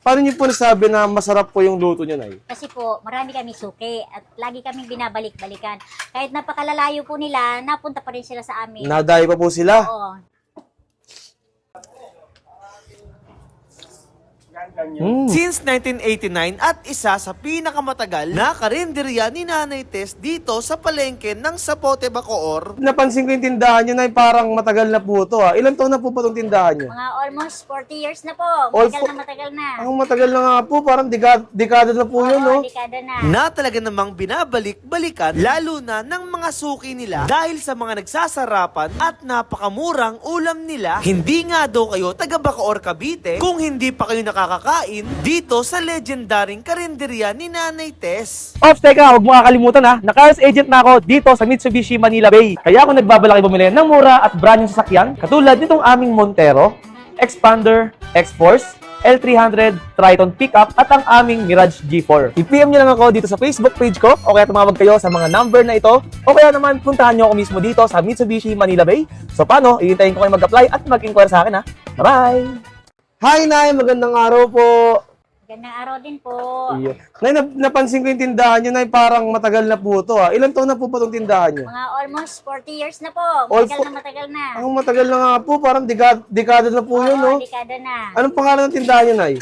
Paano niyo po nasabi na masarap po yung luto niyo, Nay? Kasi po, marami kami suki at lagi kaming binabalik-balikan. Kahit napakalalayo po nila, napunta pa rin sila sa amin. Nadayo pa po sila. Oo. Since 1989 at isa sa pinakamatagal na karinderya ni Nanay Tess dito sa palengke ng Zapote, Bacoor. Napansin ko yung tindahan niyo, Nay, parang matagal na po ito. Ilan taon na po pa itong tindahan niyo? Mga almost 40 years na po. All Matagal na. Ang matagal na nga po, parang dekada na po yun, no? Dekada na. Na talaga namang binabalik-balikan lalo na ng mga suki nila dahil sa mga nagsasarapan at napakamurang ulam nila. Hindi nga daw kayo taga Bacoor, Cavite kung hindi pa kayo nakakakain dito sa legendaring karinderya ni Nanay Tess. Ops, teka, huwag mo kakalimutan ha. Naka-sales agent na ako dito sa Mitsubishi Manila Bay. Kaya ako nagbabalaki bumili ng mura at brand yung sasakyan. Katulad nitong aming Montero, Expander, X-Force, L300, Triton Pickup at ang aming Mirage G4. I-PM nyo lang ako dito sa Facebook page ko o kaya tumawag kayo sa mga number na ito o kaya naman puntahan nyo ako mismo dito sa Mitsubishi Manila Bay. So paano? Iintayin ko kayo mag-apply at mag-inquire sa akin ha. Bye-bye! Hi, Nay! Magandang araw po. Gandang araw din po. Iyo. Nay, napansin ko yung tindahan niyo, Nay, parang matagal na po ito. Ilan taon na po pa itong tindahan niyo? Mga almost 40 years na po. All Matagal na. Ang matagal na nga po, parang dekada na po yun, no? Dekada na. Anong pangalan ng tindahan niyo, Nay?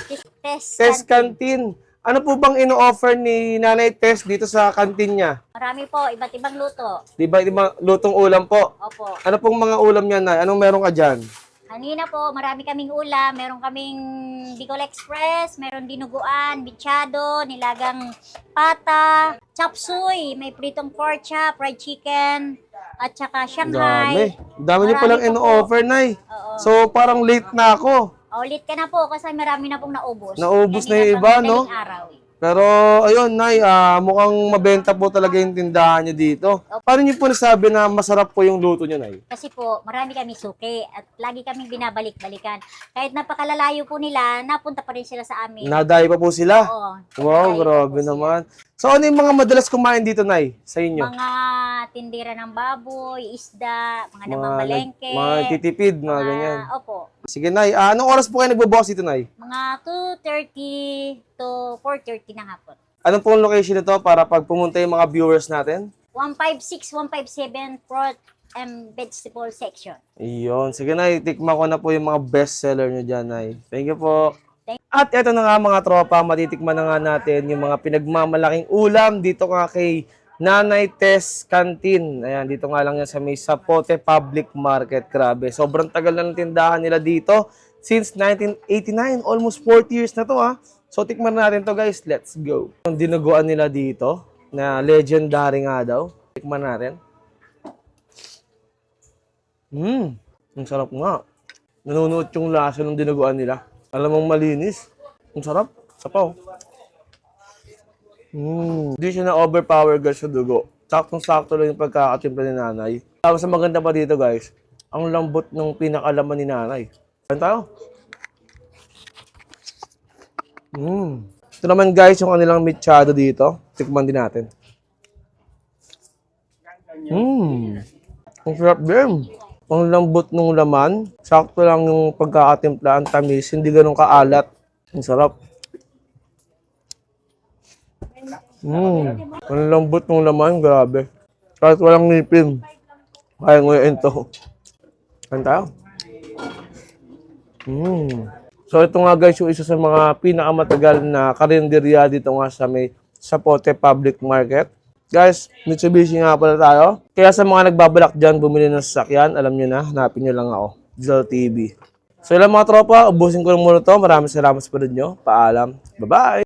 Tess Canteen. Canteen. Ano po bang ino-offer ni Nanay Tess dito sa kantin niya? Marami po, iba't ibang luto. Di ba lutong ulam po? Opo. Ano pong mga ulam niya, Nay? Anong meron ka dyan? Kanina po, marami kaming ulam. Meron kaming Bicol Express, meron dinuguan, bichado, nilagang pata, chop suey, may pritong pork chop, fried chicken, at saka Shanghai. Dami niyo palang Marami pa ino-offer, Nay. Oo. So, parang late na ako. Ulit ka na po kasi marami na pong naubos. Naubos na yung Kanina iba, pang no? madaling araw. Pero, ayun, Nay, mukhang mabenta po talaga yung tindahan niyo dito. Paano niyo po nasabi na masarap po yung luto niyo, Nay? Kasi po, marami kami suki at lagi kaming binabalik-balikan. Kahit napakalalayo po nila, napunta pa rin sila sa amin. Nadayo pa po sila? Oo. Wow, Nadayo grabe pa po sila. naman. So, ano yung mga madalas kumain dito, Nay, sa inyo? Mga tindera ng baboy, isda, mga namamalengke. Mga titipid, mga ganyan. Opo. Sige, Nay. Anong oras po kayo nagbubukas dito, Nay? Mga 2:30 to 4:30 na hapon. Anong pong location nito para pag pumunta yung mga viewers natin? 156, 157 Fruit and Vegetable Section. Iyon. Sige, Nay. Tikman ko na po yung mga best seller nyo dyan, Nay. Thank you po. At eto na nga mga tropa, matitikman na nga natin yung mga pinagmamalaking ulam dito nga kay Nanay Tess Canteen. Ayan, dito nga lang yan sa may Zapote Public Market. Grabe, sobrang tagal na ng tindahan nila dito. Since 1989, almost 40 years na to ha. So tikman natin to guys, let's go. Ang dinuguan nila dito, na legendary nga daw. Tikman natin. Ang sarap nga. Nanunuot yung lasa ng dinuguan nila. Alam mong malinis. Ang sarap. Sapaw. Hindi siya na-overpower guys sa dugo. Saktong-sakto lang yung pagkakatimpla ni Nanay. Tapos ang maganda pa dito guys, ang lambot ng pinakalaman ni Nanay. Saan tayo? Ito naman guys, yung kanilang mechado dito. Tikman din natin. Ang sarap din. Ang lambot ng laman. Sakto lang yung pagkakatimpla, ang tamis. Hindi ganun kaalat. Ang sarap. Ang lambot ng laman, grabe. Kahit walang ngipin. Kaya nguyain to. Saan tayo? So ito nga guys, yung isa sa mga pinakamatagal na karinderya dito nga sa may Zapote Public Market. Guys, Mitsubishi nga pala tayo. Kaya sa mga nagbabalak dyan, bumili ng sasakyan, alam nyo na, hanapin nyo lang ako. Digital TV. So ilang mga tropa, ubusin ko lang muna to. Maraming salamat sa panood nyo. Paalam. Bye-bye!